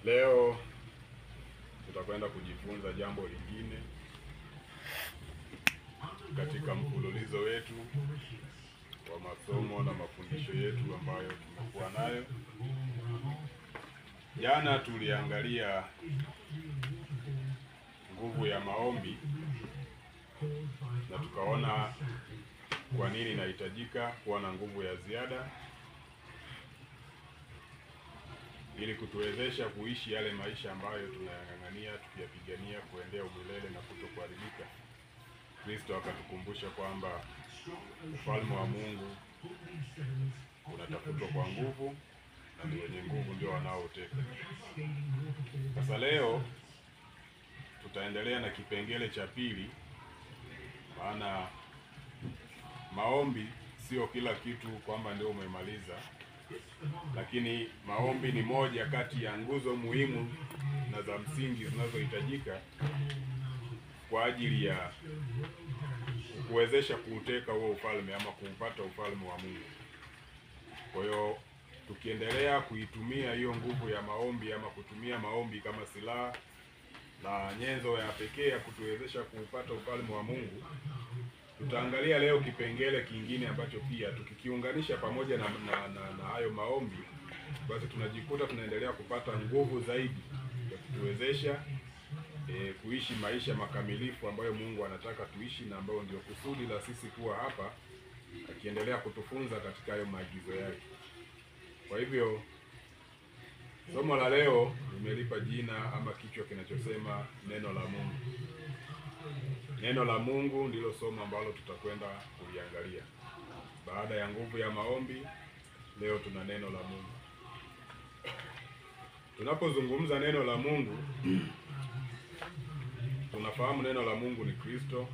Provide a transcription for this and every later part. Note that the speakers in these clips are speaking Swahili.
Leo tutakwenda kujifunza jambo lingine katika mfululizo wetu wa masomo na mafundisho yetu ambayo tumekuwa nayo. Jana tuliangalia nguvu ya maombi na tukaona kwa nini inahitajika kuwa na nguvu ya ziada ili kutuwezesha kuishi yale maisha ambayo tunayang'ang'ania tukiyapigania kuendea umilele na kutokuharibika. Kristo akatukumbusha kwamba ufalme wa Mungu unatafutwa kwa nguvu na ni wenye nguvu ndio wanaoteka. Sasa leo tutaendelea na kipengele cha pili, maana maombi sio kila kitu kwamba ndio umemaliza, lakini maombi ni moja kati ya nguzo muhimu na za msingi zinazohitajika kwa ajili ya kuwezesha kuuteka huo ufalme ama kuupata ufalme wa Mungu. Kwa hiyo tukiendelea kuitumia hiyo nguvu ya maombi ama kutumia maombi kama silaha na nyenzo ya pekee ya kutuwezesha kuupata ufalme wa Mungu, tutaangalia leo kipengele kingine ambacho pia tukikiunganisha pamoja na hayo maombi, basi tunajikuta tunaendelea kupata nguvu zaidi ya kutuwezesha kuishi maisha makamilifu ambayo Mungu anataka tuishi na ambayo ndio kusudi la sisi kuwa hapa, akiendelea kutufunza katika hayo maagizo yake. Kwa hivyo somo la leo nimelipa jina ama kichwa kinachosema neno la Mungu. Neno la Mungu ndilo somo ambalo tutakwenda kuliangalia. Baada ya nguvu ya maombi, leo tuna neno la Mungu. Tunapozungumza neno la Mungu, tunafahamu neno la Mungu ni Kristo,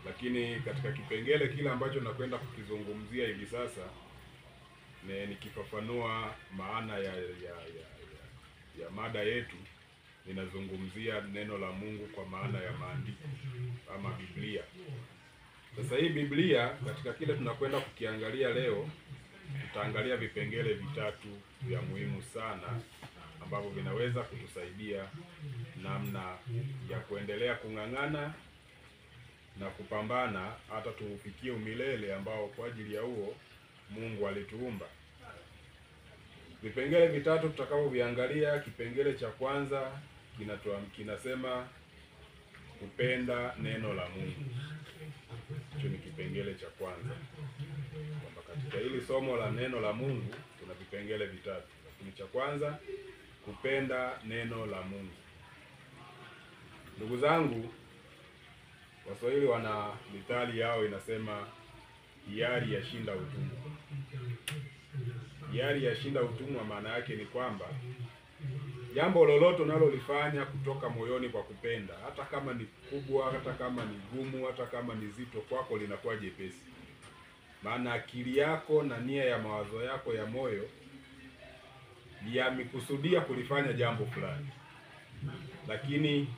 lakini katika kipengele kile ambacho nakwenda kukizungumzia hivi sasa nikifafanua maana ya mada yetu, ninazungumzia neno la Mungu kwa maana ya maandiko ama Biblia. Sasa hii Biblia, katika kile tunakwenda kukiangalia leo, tutaangalia vipengele vitatu vya muhimu sana ambavyo vinaweza kutusaidia namna ya kuendelea kung'ang'ana na kupambana hata tuufikie umilele ambao kwa ajili ya huo Mungu alituumba. Vipengele vitatu tutakavyoviangalia, kipengele cha kwanza kinasema kupenda neno la Mungu. Hicho ni kipengele cha kwanza. Kwamba katika hili somo la neno la Mungu kuna vipengele vitatu. Lakini cha kwanza, kupenda neno la Mungu. Ndugu zangu, Waswahili wana mithali yao inasema hiari yashinda utumwa. Hiari yashinda utumwa maana yake ni kwamba jambo lolote unalolifanya kutoka moyoni kwa kupenda, hata kama ni kubwa, hata kama ni gumu, hata kama ni zito, kwako linakuwa jepesi. Maana akili yako na nia ya mawazo yako ya moyo yamekusudia kulifanya jambo fulani. Lakini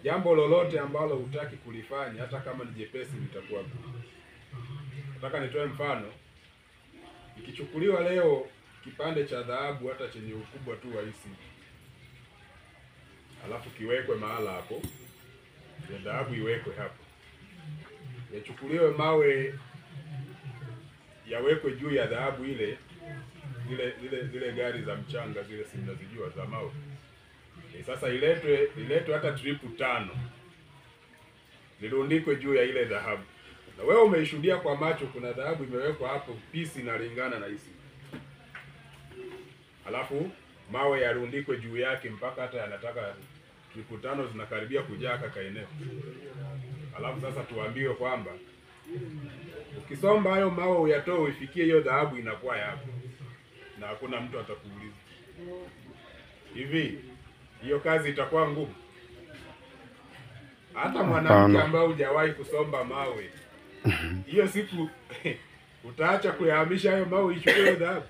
jambo lolote ambalo hutaki kulifanya, hata kama ni jepesi, litakuwa gumu. Nataka nitoe mfano. Ikichukuliwa leo kipande cha dhahabu hata chenye ukubwa tu wa hisi, alafu kiwekwe mahala hapo, ya dhahabu iwekwe hapo, yachukuliwe mawe yawekwe juu ya dhahabu ile, zile gari za mchanga zile, si mnazijua, za mawe. Sasa iletwe hata tripu 5 zirundikwe juu ya ile dhahabu, na wewe umeishuhudia kwa macho, kuna dhahabu imewekwa hapo, pisi inalingana na hisi, alafu mawe yarundikwe juu yake mpaka hata yanataka tripu 5 zinakaribia kujaa kaka eneo. Alafu sasa tuambiwe kwamba ukisomba hayo mawe uyatoe uifikie hiyo dhahabu, inakuwa yako na hakuna mtu atakuuliza. Hivi hiyo kazi itakuwa ngumu? Hata mwanamke ambaye hujawahi kusomba mawe, hiyo siku utaacha kuyahamisha hayo mawe uichukue hiyo dhahabu?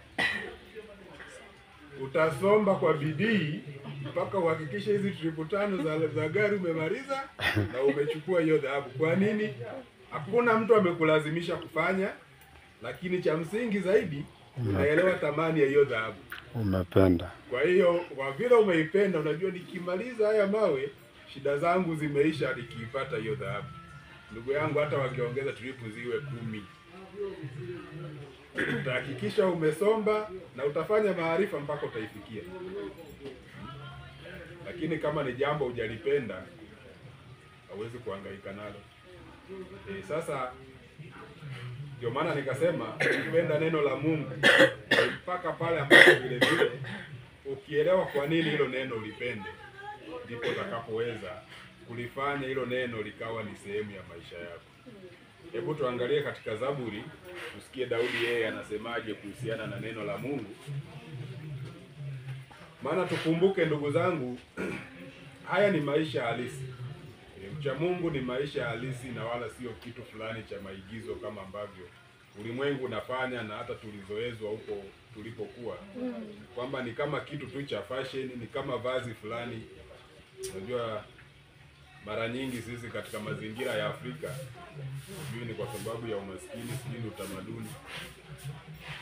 Utasomba kwa bidii mpaka uhakikishe hizi tripu 5 za gari umemaliza na umechukua hiyo dhahabu. Kwa nini? Hakuna mtu amekulazimisha kufanya, lakini cha msingi zaidi unaelewa thamani ya hiyo dhahabu. Umependa. Kwa hiyo kwa vile umeipenda, unajua nikimaliza haya mawe shida zangu zimeisha nikiipata hiyo dhahabu. Ndugu yangu, hata wakiongeza tripu ziwe 10, utahakikisha umesomba na utafanya maarifa mpaka utaifikia. Lakini kama ni jambo hujalipenda, hauwezi kuhangaika nalo. Sasa ndio maana nikasema kupenda neno la Mungu mpaka pale ambapo vile vile ukielewa kwa nini hilo neno ulipende, ndipo utakapoweza kulifanya hilo neno likawa ni sehemu ya maisha yako. Hebu tuangalie katika Zaburi, tusikie Daudi yeye anasemaje kuhusiana na neno la Mungu. Maana tukumbuke ndugu zangu, haya ni maisha halisi. Mcha Mungu ni maisha halisi na wala sio kitu fulani cha maigizo kama ambavyo ulimwengu unafanya na hata tulizoezwa huko tulipokuwa, kwamba ni kama kitu tu cha fashion, ni kama vazi fulani. Unajua mara nyingi sisi katika mazingira ya Afrika, sijui ni kwa sababu ya umaskini, sijui ni utamaduni,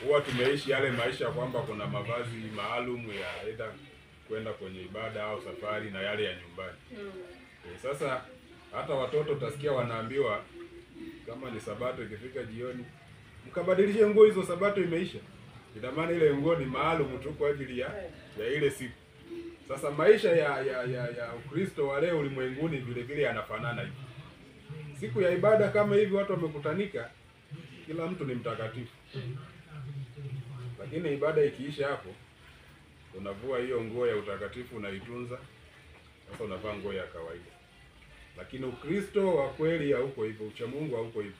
huwa tumeishi yale maisha kwamba kuna mavazi maalum ya aidha kwenda kwenye ibada au safari na yale ya nyumbani. Sasa hata watoto utasikia wanaambiwa kama ni Sabato ikifika jioni, mkabadilishe nguo hizo, Sabato imeisha. Ina maana ile nguo ni maalum tu kwa ajili ya ile siku. Sasa maisha ya Ukristo wa leo ulimwenguni vile vile yanafanana hivi. Siku ya ibada kama hivi watu wamekutanika, kila mtu ni mtakatifu. Lakini ibada ikiisha hapo, unavua hiyo nguo ya utakatifu unaitunza, sasa unavaa nguo ya kawaida. Lakini Ukristo wa kweli hauko hivyo, ucha Mungu hauko hivyo.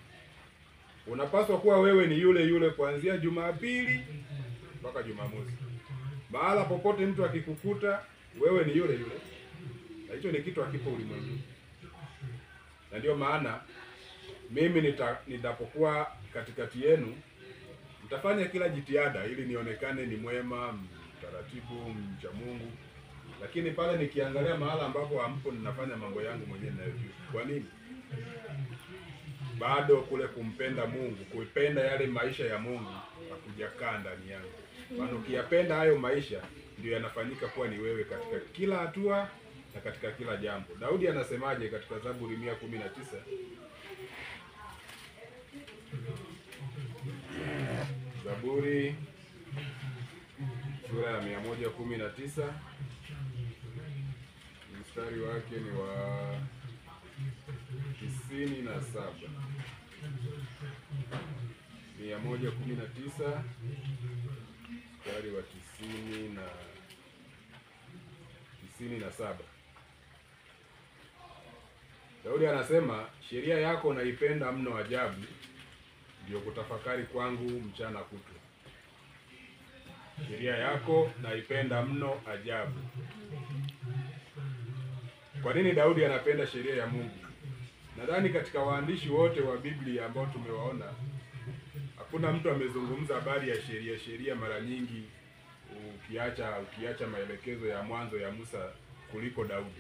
Unapaswa kuwa wewe ni yule yule kuanzia Jumapili mpaka Jumamosi. Mahala popote mtu akikukuta, wewe ni yule yule. Na hicho ni kitu hakipo ulimwenguni. Na ndio maana mimi nitapokuwa katikati yenu, nitafanya kila jitihada ili nionekane ni mwema, mtaratibu, mcha Mungu. Lakini pale nikiangalia mahala ambapo hampo, ninafanya mambo yangu mwenyewe ninayojua. Kwa nini? Bado kule kumpenda Mungu, kuipenda yale maisha ya Mungu hakujakaa ndani yangu. Maana ukiyapenda hayo maisha ndio yanafanyika kuwa ni wewe katika kila hatua na katika kila jambo. Daudi anasemaje katika Zaburi 119? Zaburi sura ya 119 mstari wake ni wa 97. 119 mstari wa 97. Daudi anasema, sheria yako naipenda mno ajabu, ndio kutafakari kwangu mchana kutwa. Sheria yako naipenda mno ajabu. Kwa nini Daudi anapenda sheria ya Mungu? Nadhani katika waandishi wote wa Biblia ambao tumewaona, hakuna mtu amezungumza habari ya sheria mara nyingi ukiacha maelekezo ya mwanzo ya Musa kuliko Daudi.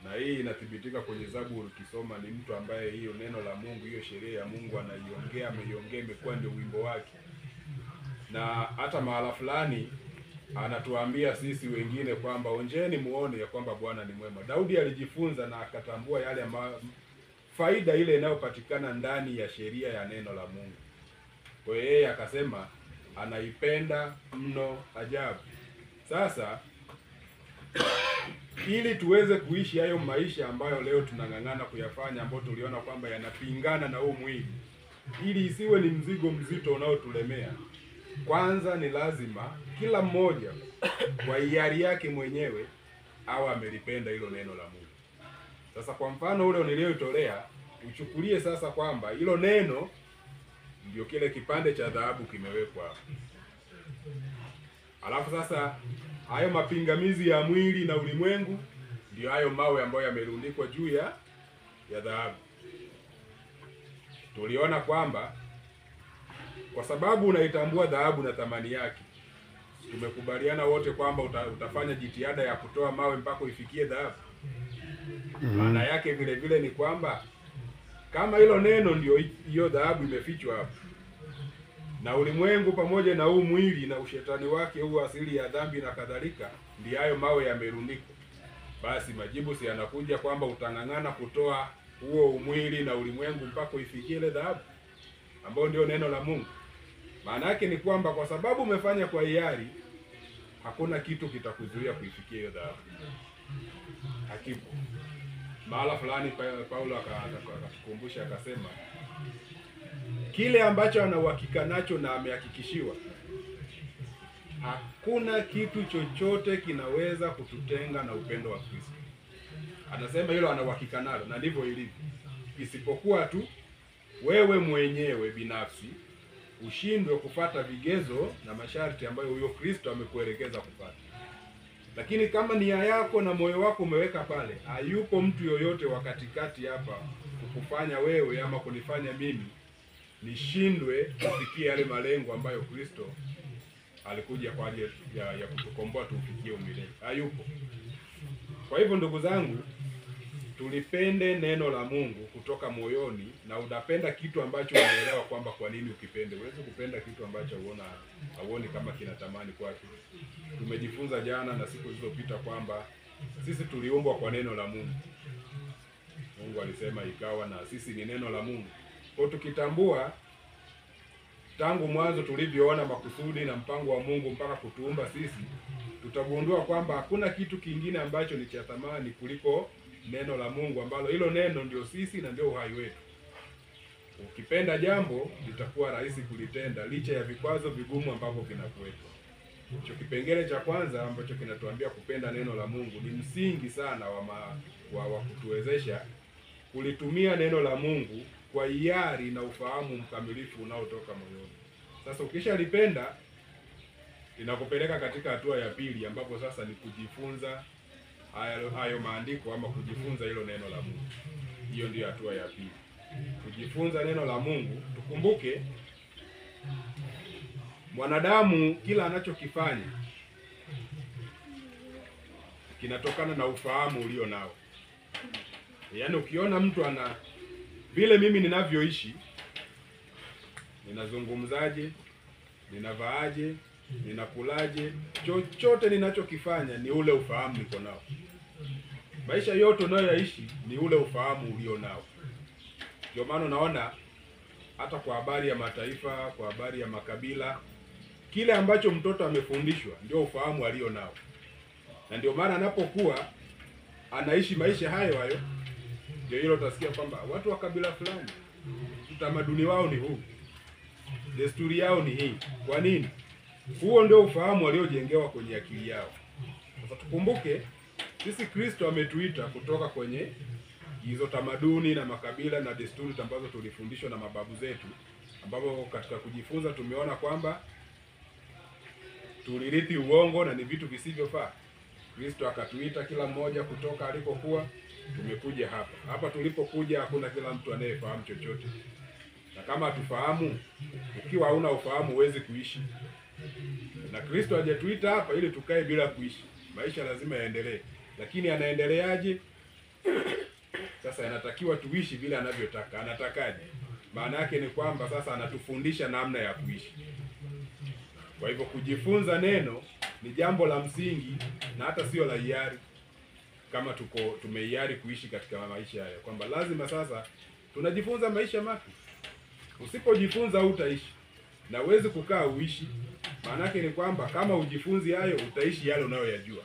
Na hii inathibitika kwenye Zaburi, ukisoma ni mtu ambaye hiyo neno la Mungu, hiyo sheria ya Mungu ameiongea, imekuwa ndio wimbo wake. Na hata mahala fulani anatuambia sisi wengine kwamba onjeni muone ya kwamba Bwana ni mwema. Daudi alijifunza na akatambua yale faida ile inayopatikana ndani ya sheria ya neno la Mungu. Kwa hiyo yeye akasema anaipenda mno ajabu. Sasa ili tuweze kuishi hayo maisha ambayo leo tunang'ang'ana kuyafanya, ambayo tuliona kwamba yanapingana na huu mwili, ili isiwe ni mzigo mzito unaotulemea, kwanza ni lazima kila mmoja kwa hiari yake mwenyewe au amelipenda hilo neno la Mungu. Sasa kwa mfano ule nilioitolea, uchukulie sasa kwamba hilo neno ndio kile kipande cha dhahabu kimewekwa hapo. Alafu sasa hayo mapingamizi ya mwili na ulimwengu ndio hayo mawe ambayo yamerundikwa juu ya dhahabu. Tuliona kwamba kwa sababu unaitambua dhahabu na thamani yake, tumekubaliana wote kwamba utafanya jitihada ya kutoa mawe mpaka ifikie dhahabu. Maana yake vile vile ni kwamba kama hilo neno ndio hiyo dhahabu imefichwa hapo, na ulimwengu pamoja na huu mwili na ushetani wake, huu asili ya dhambi na kadhalika, ndiyo hayo mawe yamerundikwa. Basi majibu si yanakuja kwamba utang'ang'ana kutoa huo umwili na ulimwengu mpaka uifikie ile dhahabu ambayo ndio neno la Mungu. Maana yake ni kwamba kwa sababu umefanya kwa hiari, hakuna kitu kitakuzuia kuifikia hiyo dhahabu. Hakipo. Mahala fulani Paulo akatukumbusha akasema, kile ambacho ana uhakika nacho na amehakikishiwa, hakuna kitu chochote kinaweza kututenga na upendo wa Kristo. Anasema hilo ana uhakika nalo, na ndivyo ilivyo, isipokuwa tu wewe mwenyewe binafsi ushindwe kupata vigezo na masharti ambayo huyo Kristo amekuelekeza kupata. Lakini kama nia yako na moyo wako umeweka pale, hayupo mtu yoyote wa katikati hapa kukufanya wewe ama kunifanya mimi nishindwe kufikia yale malengo ambayo Kristo alikuja kwa ajili ya kutukomboa tufikie umilele. Hayupo. Kwa hivyo ndugu zangu, tulipende neno la Mungu kutoka moyoni, na unapenda kitu ambacho unaelewa kwamba kwa nini ukipende. Huwezi kupenda kitu ambacho hauoni kama kinatamani kwake. Tumejifunza jana na siku zilizopita kwamba sisi tuliumbwa kwa neno la Mungu. Mungu alisema ikawa, na sisi ni neno la Mungu. Kwa tukitambua tangu mwanzo tulivyoona makusudi na mpango wa Mungu mpaka kutuumba sisi, tutagundua kwamba hakuna kitu kingine ambacho ni cha thamani kuliko neno la Mungu, ambalo hilo neno ndio sisi na ndio uhai wetu. Ukipenda jambo litakuwa rahisi kulitenda licha ya vikwazo vigumu ambavyo vinakuwepo. Hicho kipengele cha kwanza ambacho kinatuambia kupenda neno la Mungu ni msingi sana wa kutuwezesha kulitumia neno la Mungu kwa hiari na ufahamu mkamilifu unaotoka moyoni. Sasa ukishalipenda, linakupeleka katika hatua ya pili, ambapo sasa ni kujifunza hayo maandiko ama kujifunza hilo neno la Mungu. Hiyo ndiyo hatua ya pili, kujifunza neno la Mungu. Tukumbuke mwanadamu kila anachokifanya kinatokana na ufahamu ulio nao. Yaani ukiona mtu ana vile mimi ninavyoishi, ninazungumzaje, ninavaaje, ninakulaje, chochote ninachokifanya ni ule ufahamu niko nao. Maisha yote unayoyaishi ni ule ufahamu ulio nao. Ndio maana unaona hata kwa habari ya mataifa, kwa habari ya makabila, kile ambacho mtoto amefundishwa ndio ufahamu alio nao. Na ndio maana anapokuwa anaishi maisha hayo hayo, ndio hilo utasikia kwamba watu wa kabila fulani utamaduni wao ni huu, desturi yao ni hii. Kwa nini? Huo ndio ufahamu waliojengewa kwenye akili yao. Sasa tukumbuke sisi Kristo ametuita kutoka kwenye hizo tamaduni na makabila na desturi ambazo tulifundishwa na mababu zetu, ambapo katika kujifunza tumeona kwamba tulirithi uongo na ni vitu visivyofaa. Kristo akatuita kila mmoja kutoka alipokuwa. Tumekuja hapa tulipokuja, hakuna kila mtu anayefahamu chochote, na kama hatufahamu, ukiwa hauna ufahamu huwezi kuishi. Na Kristo hajatuita hapa ili tukae bila kuishi. Maisha lazima yaendelee, lakini anaendeleaje? Sasa inatakiwa tuishi vile anavyotaka. Anatakaje? Maana yake ni kwamba sasa anatufundisha namna ya kuishi. Kwa hivyo kujifunza neno ni jambo la msingi na hata sio la hiari, kama tumehiari kuishi katika maisha haya, kwamba lazima sasa tunajifunza maisha mapya. Usipojifunza hutaishi na huwezi kukaa uishi. Maana yake ni kwamba kama ujifunzi hayo, utaishi yale unayoyajua,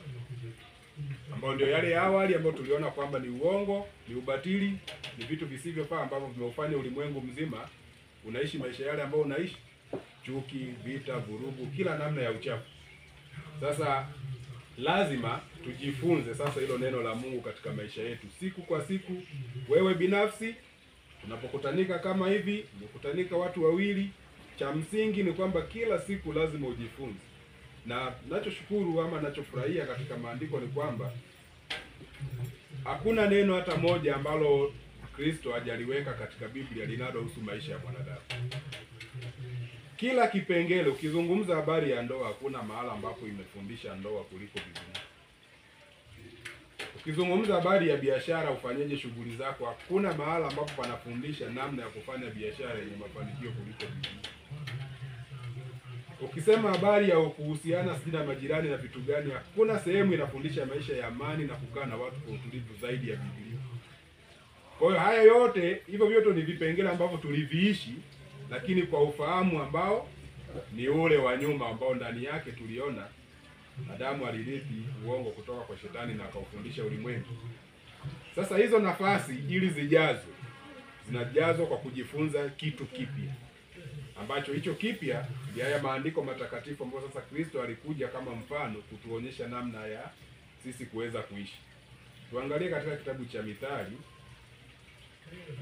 ambayo ndio yale ya awali ambayo tuliona kwamba ni uongo, ni ubatili, ni vitu visivyofaa ambavyo vimeufanya ulimwengu mzima unaishi maisha yale ambayo unaishi: chuki, vita, vurugu, kila namna ya uchafu. Sasa lazima tujifunze sasa hilo neno la Mungu katika maisha yetu siku kwa siku. Wewe binafsi, tunapokutanika kama hivi, mkutanika watu wawili, cha msingi ni kwamba kila siku lazima ujifunze. Na ninachoshukuru ama ninachofurahia katika maandiko ni kwamba hakuna neno hata moja ambalo Kristo hajaliweka katika Biblia linalohusu maisha ya mwanadamu. Kila kipengele, ukizungumza habari ya ndoa, hakuna mahala ambapo imefundisha ndoa kuliko Biblia. Ukizungumza habari ya biashara, ufanyeje shughuli zako, hakuna mahala ambapo panafundisha namna ya kufanya biashara yenye mafanikio kuliko Biblia. Ukisema habari ya kuhusiana sijui na majirani na vitu gani, hakuna sehemu inafundisha maisha ya amani na kukaa na watu kwa utulivu zaidi ya Biblia. Kwa hiyo haya yote, hivyo vyote ni vipengele ambavyo tuliviishi, lakini kwa ufahamu ambao ni ule wa nyuma, ambao ndani yake tuliona Adamu alirithi uongo kutoka kwa Shetani na akaufundisha ulimwengu. Sasa hizo nafasi ili zijazwe, zinajazwa kwa kujifunza kitu kipya, ambacho hicho kipya ni haya maandiko matakatifu ambayo sasa Kristo alikuja kama mfano kutuonyesha namna ya sisi kuweza kuishi. Tuangalie katika kitabu cha Mithali,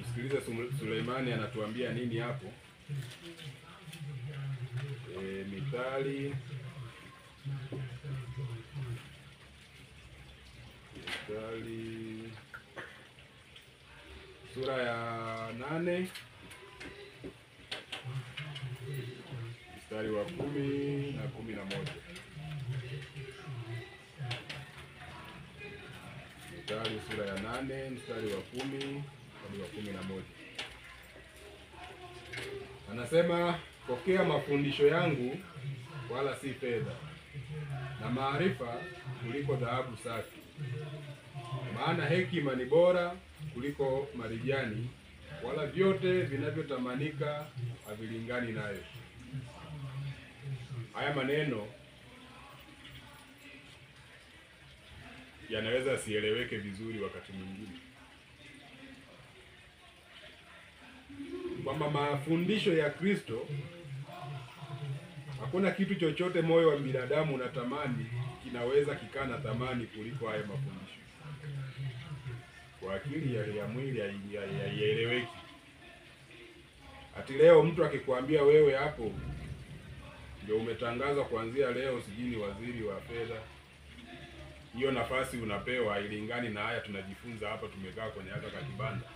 tusikilize Suleimani anatuambia nini hapo. Mithali sura ya 8 mstari wa 10 na 11. Mithali sura ya 8 mstari wa 10 hadi wa 11. Anasema, pokea mafundisho yangu wala si fedha, na maarifa kuliko dhahabu safi. Maana hekima ni bora kuliko marijani, wala vyote vinavyotamanika havilingani nayo. Haya maneno yanaweza sieleweke vizuri wakati mwingine, kwamba mafundisho ya Kristo, hakuna kitu chochote moyo wa binadamu unatamani kinaweza kikaa na thamani kuliko haya mafundisho. Kwa akili ya mwili haieleweki. Ati leo mtu akikwambia wewe hapo ndio umetangazwa kuanzia leo sijui ni waziri wa fedha, hiyo nafasi unapewa hailingani na haya tunajifunza hapa, tumekaa kwenye hata kakibanda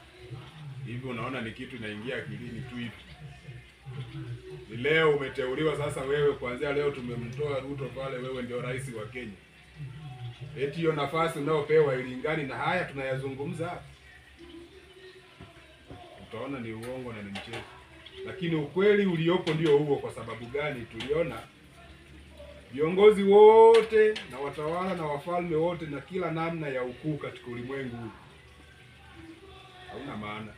hivi, unaona ni kitu inaingia akilini tu hivi. Ni leo umeteuliwa sasa, wewe kuanzia leo tumemtoa Ruto pale, wewe ndio rais wa Kenya. Eti hiyo nafasi unayopewa ilingani na haya tunayazungumza hapa? Utaona ni uongo na ni mchezo. Lakini ukweli uliopo ndio huo. Kwa sababu gani? Tuliona viongozi wote na watawala na wafalme wote na kila namna ya ukuu katika ulimwengu huu hauna maana.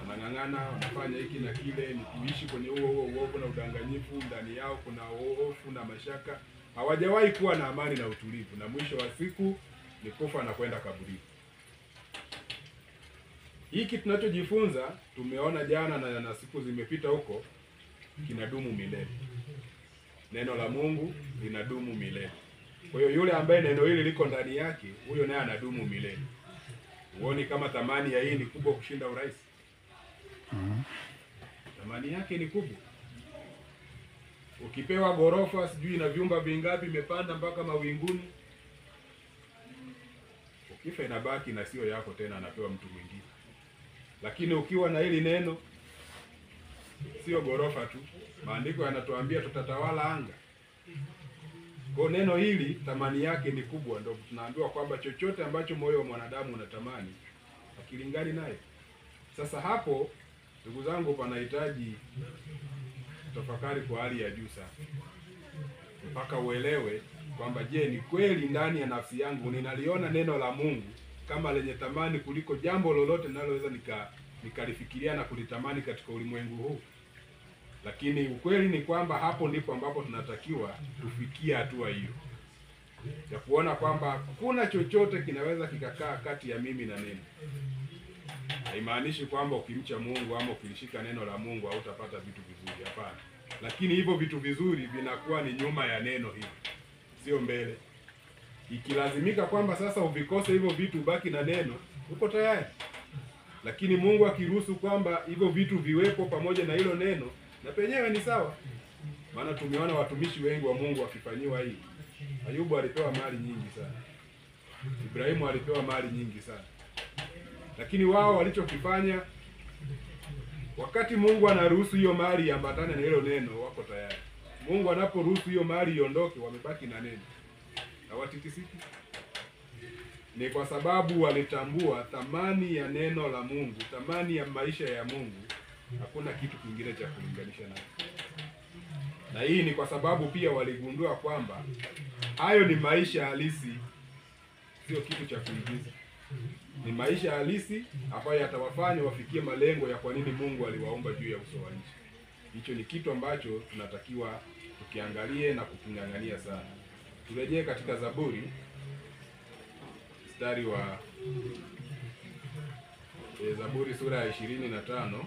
Wanang'ang'ana, wanafanya hiki na kile, ni kuishi kwenye huo uovu na udanganyifu. Ndani yao kuna hofu na mashaka. Hawajawahi kuwa na amani na utulivu, na mwisho wa siku ni kufa na kwenda kaburini. Hiki tunachojifunza tumeona jana na siku zimepita huko, kinadumu milele. Neno la Mungu linadumu milele. Kwa hiyo yule ambaye neno hili liko ndani yake, huyo naye anadumu milele. Uone kama thamani ya hii ni kubwa kushinda urais? Thamani yake ni kubwa. Ukipewa ghorofa sijui na vyumba vingapi imepanda mpaka mawinguni, ukifa inabaki na sio yako tena, anapewa mtu mwingine. Lakini ukiwa na hili neno, sio ghorofa tu, maandiko yanatuambia tutatawala anga. Kwa neno hili thamani yake ni kubwa, ndio tunaambiwa kwamba chochote ambacho moyo wa mwanadamu unatamani hakilingani naye. Sasa hapo, ndugu zangu, panahitaji tafakari kwa hali ya juu sana, mpaka uelewe kwamba je, ni kweli ndani ya nafsi yangu ninaliona neno la Mungu kama lenye thamani kuliko jambo lolote ninaloweza nikalifikiria na kulitamani katika ulimwengu huu. Lakini ukweli ni kwamba hapo ndipo ambapo tunatakiwa tufikie hatua hiyo ya kuona kwamba hakuna chochote kinaweza kikakaa kati ya mimi na neno. Haimaanishi kwamba ukimcha Mungu ama ukilishika neno la Mungu hautapata vitu vizuri, hapana. Lakini hivyo vitu vizuri vinakuwa ni nyuma ya neno hili, sio mbele. Ikilazimika kwamba sasa uvikose hivyo vitu, ubaki na neno, uko tayari. Lakini Mungu akiruhusu kwamba hivyo vitu viwepo pamoja na hilo neno, na penyewe ni sawa. Maana tumeona watumishi wengi wa Mungu wakifanyiwa hii. Ayubu alipewa mali nyingi sana, Ibrahimu alipewa mali nyingi sana, lakini wao walichokifanya, wakati Mungu anaruhusu hiyo mali iambatane na hilo neno, wako tayari. Mungu anaporuhusu hiyo mali iondoke, wamebaki na neno, hawatitisiki. Ni kwa sababu walitambua thamani ya neno la Mungu, thamani ya maisha ya Mungu. Hakuna kitu kingine cha kulinganisha nayo. Na hii ni kwa sababu pia waligundua kwamba hayo ni maisha halisi, sio kitu cha kuigiza. Ni maisha halisi ambayo yatawafanya wafikie malengo ya kwa nini Mungu aliwaumba juu ya uso wa nchi. Hicho ni kitu ambacho tunatakiwa tukiangalie na kuking'ang'ania sana. Turejee katika Zaburi mstari wa Zaburi sura ya 25.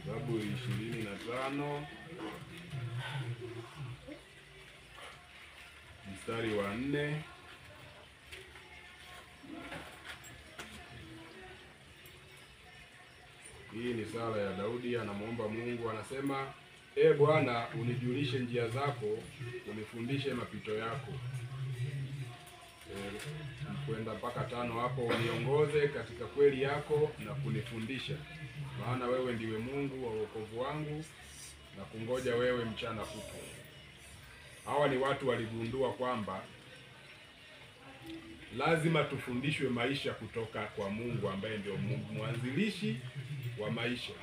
Zaburi 25 mstari wa 4. Hii ni sala ya Daudi, anamuomba Mungu, anasema: E Bwana, unijulishe njia zako, unifundishe mapito yako. Kwenda mpaka 5 hapo, uniongoze katika kweli yako na kunifundisha, maana wewe ndiwe Mungu wa wokovu wangu, na kungoja wewe mchana kutwa. Hawa ni watu waligundua kwamba lazima tufundishwe maisha kutoka kwa Mungu ambaye ndio mwanzilishi wa maisha.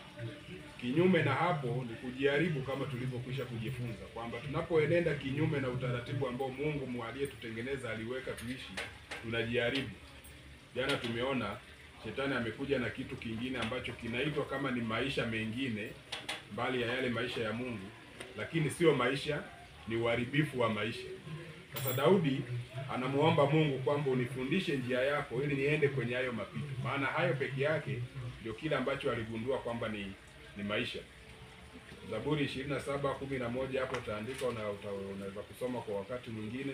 Kinyume na hapo ni kujaribu, kama tulivyokwisha kujifunza kwamba tunapoenenda kinyume na utaratibu ambao Mungu aliyetutengeneza aliweka tuishi, tunajaribu. Jana tumeona shetani amekuja na kitu kingine ambacho kinaitwa kama ni maisha mengine mbali ya yale maisha ya Mungu, lakini sio maisha, ni uharibifu wa maisha. Sasa Daudi anamuomba Mungu kwamba unifundishe njia yako ili niende kwenye hayo mapito, maana hayo peke yake ndio kile ambacho aligundua kwamba ni maisha. Zaburi 27:11 hapo utaandika, unaweza kusoma kwa wakati mwingine.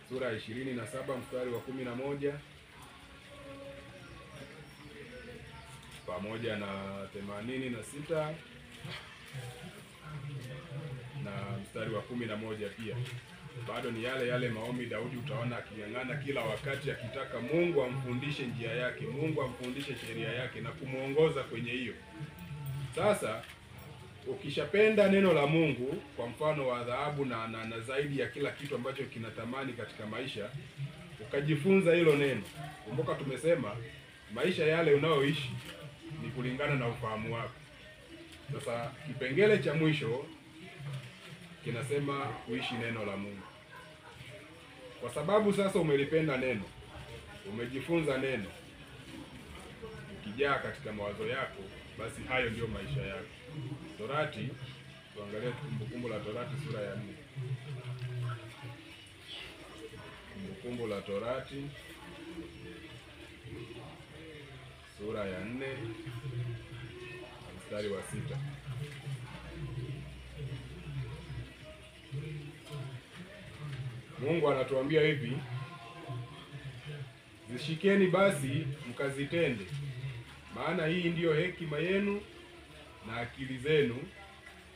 Sura ya 27 mstari wa 11 pamoja na 86 na mstari wa 11 pia. Bado ni yale maombi Daudi, utaona aking'ang'ana kila wakati akitaka Mungu amfundishe njia yake, Mungu amfundishe sheria yake na kumuongoza kwenye hiyo. Sasa ukishapenda neno la Mungu kwa mfano wa dhahabu na zaidi ya kila kitu ambacho kinatamani katika maisha, ukajifunza hilo neno. Kumbuka tumesema maisha yale unayoishi ni kulingana na ufahamu wako. Sasa kipengele cha mwisho kinasema kuishi neno la Mungu. Kwa sababu sasa umelipenda neno, umejifunza neno, ukijaa katika mawazo yako, basi hayo ndio maisha yako. Torati, tuangalie Kumbukumbu la Torati sura ya 4. Kumbukumbu la Torati sura ya 4 mstari wa 6. Mungu anatuambia hivi: zishikeni basi mkazitende, maana hii ndiyo hekima yenu na akili zenu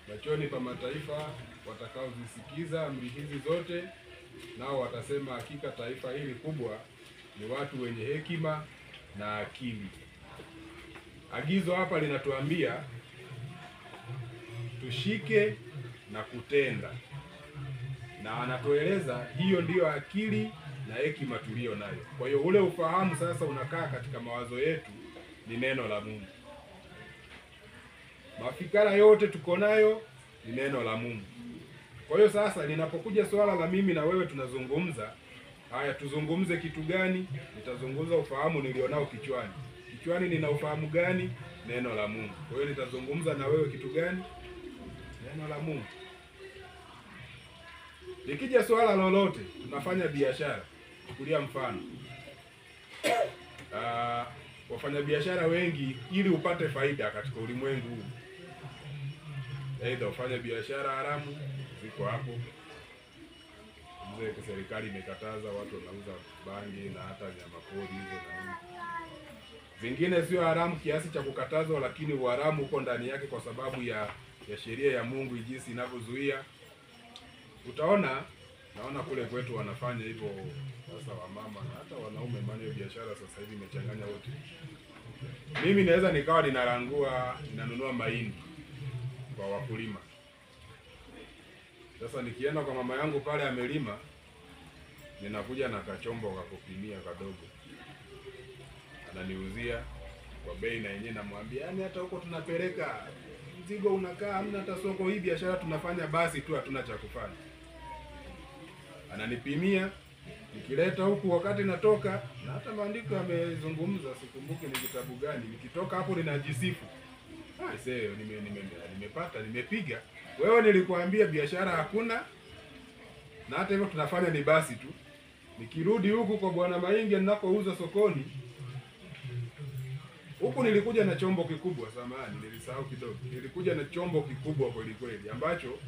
machoni pa mataifa watakaozisikiza amri hizi zote, nao watasema, hakika taifa hili kubwa ni watu wenye hekima na akili. Agizo hapa linatuambia tushike na kutenda, na anatueleza hiyo ndiyo akili na hekima tuliyo nayo. Kwa hiyo ule ufahamu sasa unakaa katika mawazo yetu, ni neno la Mungu. Mafikara yote tuko nayo ni neno la Mungu. Kwa hiyo sasa linapokuja swala la mimi na wewe tunazungumza, haya tuzungumze kitu gani? Nitazungumza ufahamu nilionao kichwani. Kichwani nina ufahamu gani? Neno la Mungu. Kwa hiyo nitazungumza na wewe kitu gani? Neno la Mungu. Likija swala lolote, tunafanya biashara. Chukulia mfano. Wafanyabiashara wengi ili upate faida katika ulimwengu huu, aidha ufanye biashara haramu, ziko hapo. Mzee, serikali imekataza watu wanauza bangi na hata nyama pori hizo na nini. Vingine sio haramu kiasi cha kukatazwa, lakini uharamu uko ndani yake kwa sababu ya sheria ya Mungu jinsi inavyozuia. Naona kule kwetu wanafanya hivyo sasa, wamama na hata wanaume, maana hiyo biashara sasa hivi imechanganya wote. Mimi naweza nikawa ninanunua mahindi kwa wakulima. Sasa nikienda kwa mama yangu pale amelima, ninakuja na kachombo ka kupimia kadogo, ananiuzia kwa bei, na yenyewe namwambia yaani hata huko tunapeleka mzigo unakaa, hamna hata soko, hii biashara tunafanya basi tu, hatuna cha kufanya. Ananipimia, nikileta huku wakati natoka, na hata maandiko yamezungumza, sikumbuki ni kitabu gani, nikitoka hapo ninajisifu, sio nimepata, nimepiga. Wewe nilikwambia biashara hakuna, na hata hivyo tunafanya ni basi tu. Nikirudi huku kwa Bwana Maingi ninakouza sokoni, huku nilikuja na chombo kikubwa, samahani nilisahau kidogo. Nilikuja na chombo kikubwa kweli kweli, ambacho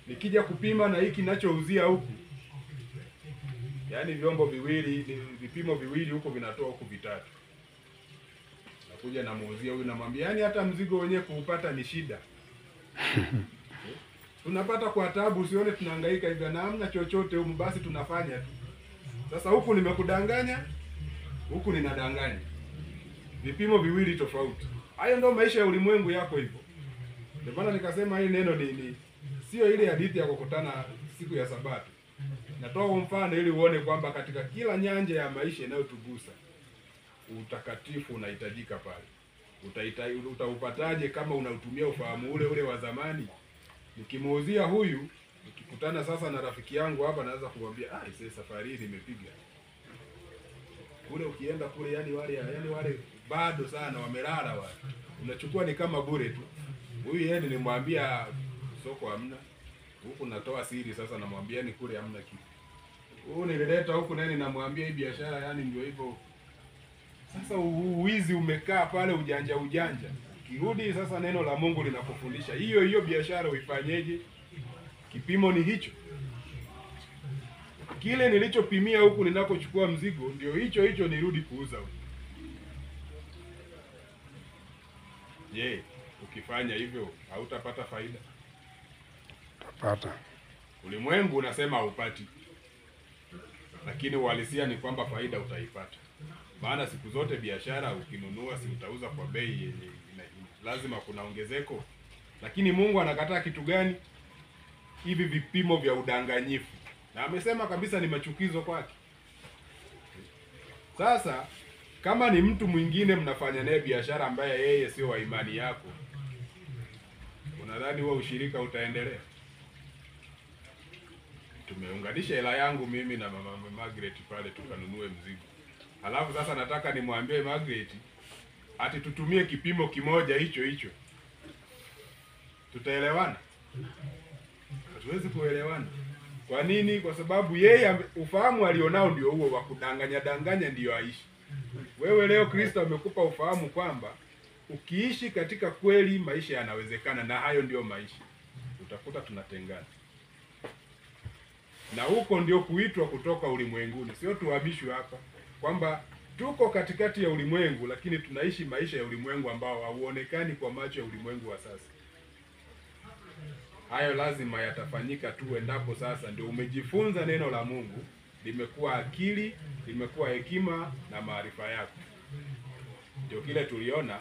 nikija kupima na hiki ninachouzia huku, yaani vyombo viwili, vipimo viwili huko vinatoa huku vitatu. Nakuja namuuzia huyu, namwambia yaani hata mzigo wenyewe kuupata ni shida. Tunapata kwa taabu, usione tunahangaika hivyo, na hamna chochote huko, basi tunafanya tu. Sasa huku nimekudanganya, huku ninadanganya. Vipimo viwili tofauti. Hayo ndio maisha ya ulimwengu yako hivyo. Ndio maana nikasema hili neno ni sio ile hadithi ya kukutana siku ya Sabato. Natoa mfano ili uone kwamba katika kila nyanja ya maisha inayotugusa utakatifu unahitajika pale. Utaupataje kama unautumia ufahamu ule ule wa zamani? Nikimuuzia huyu, nikikutana sasa na rafiki yangu hapa, naweza kumwambia sasa safari hii nimepiga. Kule ukienda kule, yani wale bado sana wamelala wale. Unachukua ni kama bure tu. Huyu yeye nilimwambia soko hamna. Huku natoa siri sasa, namwambia ni kule hamna kitu. Huyu nilileta huku nani, namwambia hii biashara yani ndio hivyo. Sasa uwizi umekaa pale, ujanja. Kirudi sasa, neno la Mungu linakufundisha hiyo biashara uifanyeje. Kipimo ni hicho. Kile nilichopimia huku ninapochukua mzigo ndio hicho nirudi kuuza huku. Je, ukifanya hivyo hautapata faida? Utapata. Ulimwengu unasema haupati, lakini uhalisia ni kwamba faida utaipata. Maana siku zote biashara ukinunua, si utauza kwa bei yenye lazima kuna ongezeko. Lakini Mungu anakataa kitu gani? Hivi vipimo vya udanganyifu. Na amesema kabisa ni machukizo kwake. Sasa kama ni mtu mwingine mnafanya naye biashara ambaye yeye sio wa imani yako, unadhani huo ushirika utaendelea? Tumeunganisha hela yangu mimi na mama Margaret pale tukanunue mzigo. Halafu sasa nataka nimwambie Margaret ati tutumie kipimo kimoja hicho. Tutaelewana? Hatuwezi kuelewana. Kwa nini? Kwa sababu yeye ufahamu alionao ndio huo wa kudanganya ndio aishi. Wewe leo Kristo amekupa ufahamu kwamba ukiishi katika kweli maisha yanawezekana, na hayo ndio maisha. Utakuta tunatengana. Na huko ndio kuitwa kutoka ulimwenguni. Sio tuhamishwe hapa kwamba tuko katikati ya ulimwengu lakini tunaishi maisha ya ulimwengu ambao hauonekani kwa macho ya ulimwengu wa sasa. Hayo lazima yatafanyika tu endapo sasa ndio umejifunza neno la Mungu, limekuwa akili, limekuwa hekima na maarifa yako. Ndio kile tuliona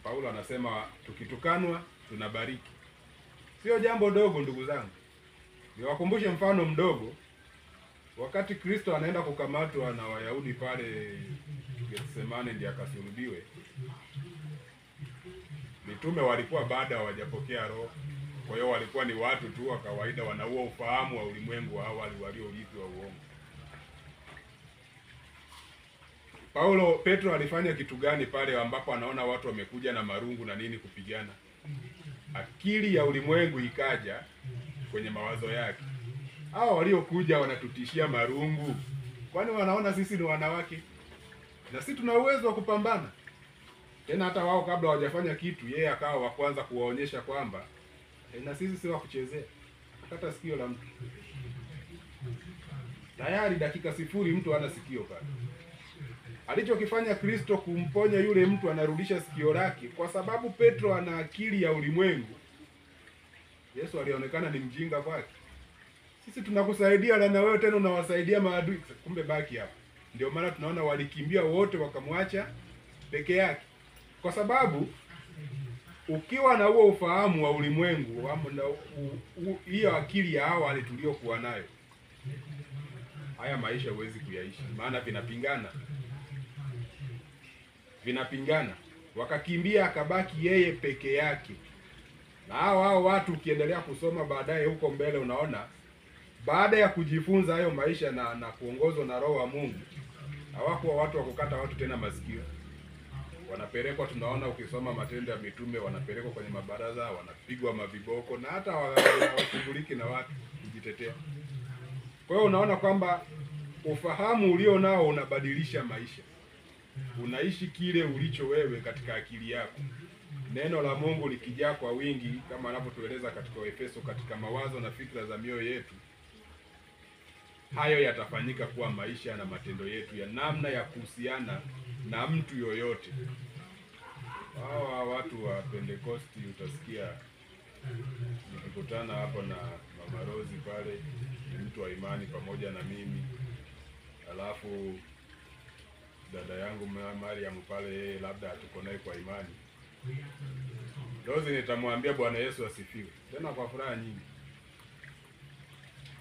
Paulo anasema tukitukanwa tunabariki. Sio jambo dogo ndugu zangu. Niwakumbushe mfano mdogo. Wakati Kristo anaenda kukamatwa na Wayahudi pale Getsemane ndiye akasulubiwe, mitume walikuwa baada hawajapokea Roho. Kwa hiyo walikuwa ni watu tu wa kawaida, wanaua ufahamu wa ulimwengu wa awali waliorithi wa uongo. Petro alifanya kitu gani pale ambapo anaona watu wamekuja na marungu na nini kupigana? Akili ya ulimwengu ikaja kwenye mawazo yake. Hao waliokuja wanatutishia marungu, kwani wanaona sisi ni wanawake na sisi tuna uwezo wa kupambana? Tena hata wao kabla hawajafanya kitu, yeye akawa wa kwanza kuwaonyesha kwamba na sisi si wa kuchezea. Akata sikio la mtu. Tayari dakika sifuri mtu hana sikio pale. Alichokifanya Kristo kumponya yule mtu, anarudisha sikio lake kwa sababu Petro ana akili ya ulimwengu. Yesu alionekana ni mjinga kwake. Sisi tunakusaidia na wewe tena unawasaidia maadui. Kumbe baki hapa. Ndio maana tunaona walikimbia wote wakamwacha peke yake. Kwa sababu ukiwa na huo ufahamu wa ulimwengu, hiyo akili ya awali tuliokuwa nayo, haya maisha huwezi kuyaishi, maana vinapingana. vinapingana, wakakimbia, akabaki yeye peke yake. Na hao watu ukiendelea kusoma baadaye huko mbele, unaona baada ya kujifunza hayo maisha na kuongozwa na Roho wa Mungu, hawakuwa watu wa kukata watu tena masikio. Wanapelekwa, tunaona ukisoma Matendo ya Mitume, wanapelekwa kwenye mabaraza, wanapigwa maviboko, na hata hawashughuliki na watu kujitetea. Kwa hiyo unaona kwamba ufahamu ulio nao unabadilisha maisha. Unaishi kile ulicho wewe katika akili yako. Neno la Mungu likijaa kwa wingi, kama anavyotueleza katika Efeso, katika mawazo na fikra za mioyo yetu, hayo yatafanyika kuwa maisha na matendo yetu ya namna ya kuhusiana na mtu yoyote. Hawa watu wa Pentekosti utasikia, nikikutana hapo na Mama Rozi pale, ni mtu wa imani pamoja na mimi, alafu dada yangu Mariam pale, yeye labda tuko naye kwa imani. Rozi nitamwambia Bwana Yesu asifiwe, tena kwa furaha nyingi.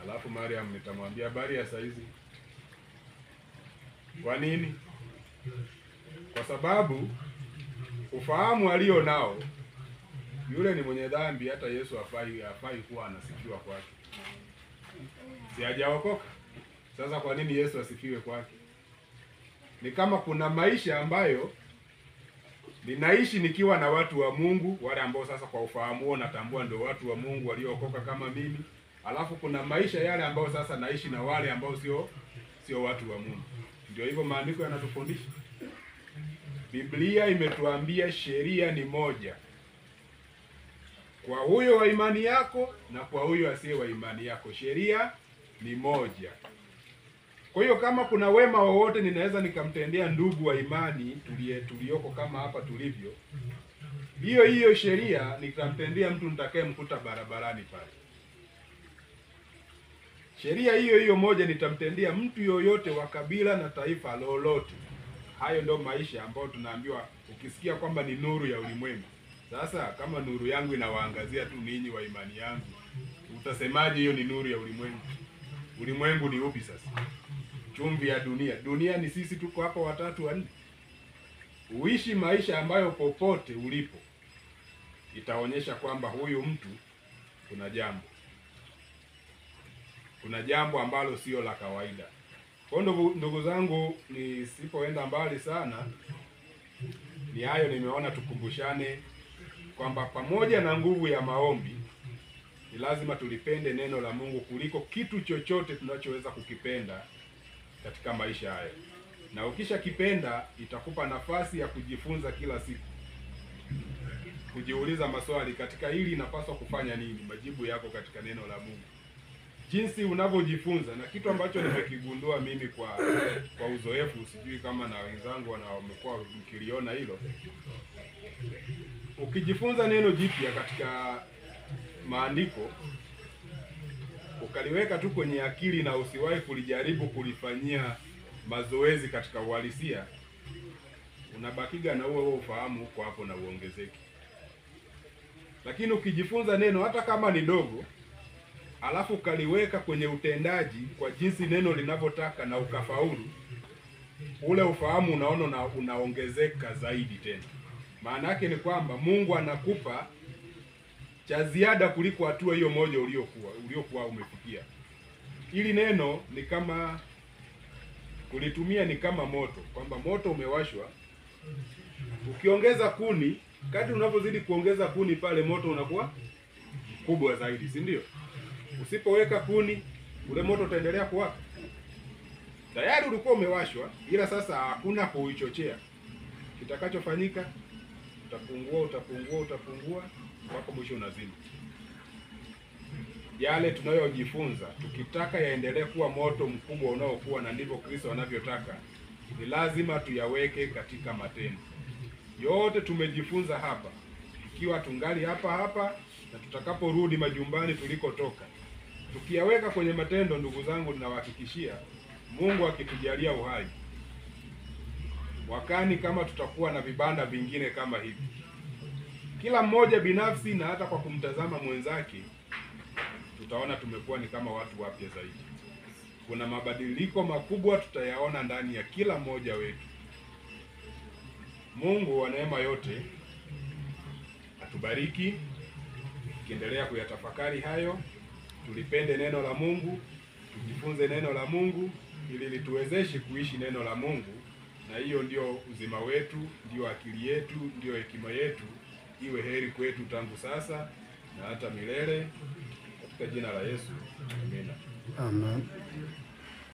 Alafu Mariam nitamwambia habari ya saizi. Kwa nini? Kwa sababu ufahamu alio nao yule ni mwenye dhambi, hata Yesu hafai kuwa anasifiwa kwake. Si hajaokoka? Sasa kwa nini Yesu asifiwe kwake? Ni kama kuna maisha ambayo ninaishi nikiwa na watu wa Mungu, wale ambao sasa kwa ufahamu huo natambua ndio watu wa Mungu waliookoka kama mimi. Alafu kuna maisha yale ambao sasa naishi na wale ambao sio watu wa Mungu. Ndio hivyo maandiko yanatufundisha. Biblia imetuambia sheria ni moja kwa huyo wa imani yako na kwa huyo asiye wa imani yako. Sheria ni moja. Kwa hiyo kama kuna wema wowote ninaweza nikamtendea ndugu wa imani tulioko kama hapa tulivyo, hiyo sheria nitamtendea mtu nitakayemkuta barabarani pale. Sheria hiyo moja nitamtendea mtu yoyote wa kabila na taifa lolote. Hayo ndio maisha ambayo tunaambiwa, ukisikia kwamba ni nuru ya ulimwengu. Sasa kama nuru yangu inawaangazia tu ninyi wa imani yangu, utasemaje hiyo ni nuru ya ulimwengu? Ulimwengu ni upi sasa? Chumvi ya dunia. Dunia ni sisi, tuko hapa watatu wanne. Uishi maisha ambayo popote ulipo itaonyesha kwamba huyu mtu kuna jambo ambalo sio la kawaida. Kwa ndugu zangu, nisipoenda mbali sana, ni hayo nimeona tukumbushane kwamba pamoja na nguvu ya maombi ni lazima tulipende neno la Mungu kuliko kitu chochote tunachoweza kukipenda katika maisha haya. Na ukisha kipenda itakupa nafasi ya kujifunza kila siku, kujiuliza maswali, katika hili inapaswa kufanya nini? Majibu yako katika neno la Mungu. Jinsi unavyojifunza, na kitu ambacho nimekigundua mimi kwa uzoefu, sijui kama na wenzangu wamekuwa mkiliona hilo, ukijifunza neno jipya katika maandiko ukaliweka tu kwenye akili na usiwahi kulijaribu kulifanyia mazoezi katika uhalisia, unabakiga na huo ufahamu huko hapo na uongezeke. Lakini ukijifunza neno hata kama ni dogo, alafu ukaliweka kwenye utendaji kwa jinsi neno linavyotaka na ukafaulu, ule ufahamu unaona unaongezeka zaidi tena. Maana yake ni kwamba Mungu anakupa cha ziada kuliko hatua hiyo moja uliokuwa umefikia. Ili neno ni kama kulitumia, ni kama moto, kwamba moto umewashwa, ukiongeza kuni, kadri unavyozidi kuongeza kuni pale moto unakuwa kubwa zaidi, si ndio? Usipoweka kuni, ule moto utaendelea kuwaka. Tayari ulikuwa umewashwa, ila sasa hakuna kuichochea. Kitakachofanyika, utapungua mpaka mwisho unazima. Yale tunayojifunza tukitaka yaendelee kuwa moto mkubwa unaokuwa, na ndivyo Kristo anavyotaka, ni lazima tuyaweke katika matendo. Yote tumejifunza hapa, tukiwa tungali hapa na tutakaporudi majumbani tulikotoka, tukiyaweka kwenye matendo, ndugu zangu, ninawahakikishia Mungu akitujalia uhai, wakani kama tutakuwa na vibanda vingine kama hivi, kila mmoja binafsi na hata kwa kumtazama mwenzake, tutaona tumekuwa ni kama watu wapya zaidi. Kuna mabadiliko makubwa tutayaona ndani ya kila mmoja wetu. Mungu wa neema yote atubariki tukiendelea kuyatafakari hayo, tulipende neno la Mungu, tujifunze neno la Mungu ili lituwezeshe kuishi neno la Mungu, na hiyo ndio uzima wetu, ndio akili yetu, ndio hekima yetu, iwe heri kwetu tangu sasa na hata milele, katika jina la Yesu. Amina. Amen.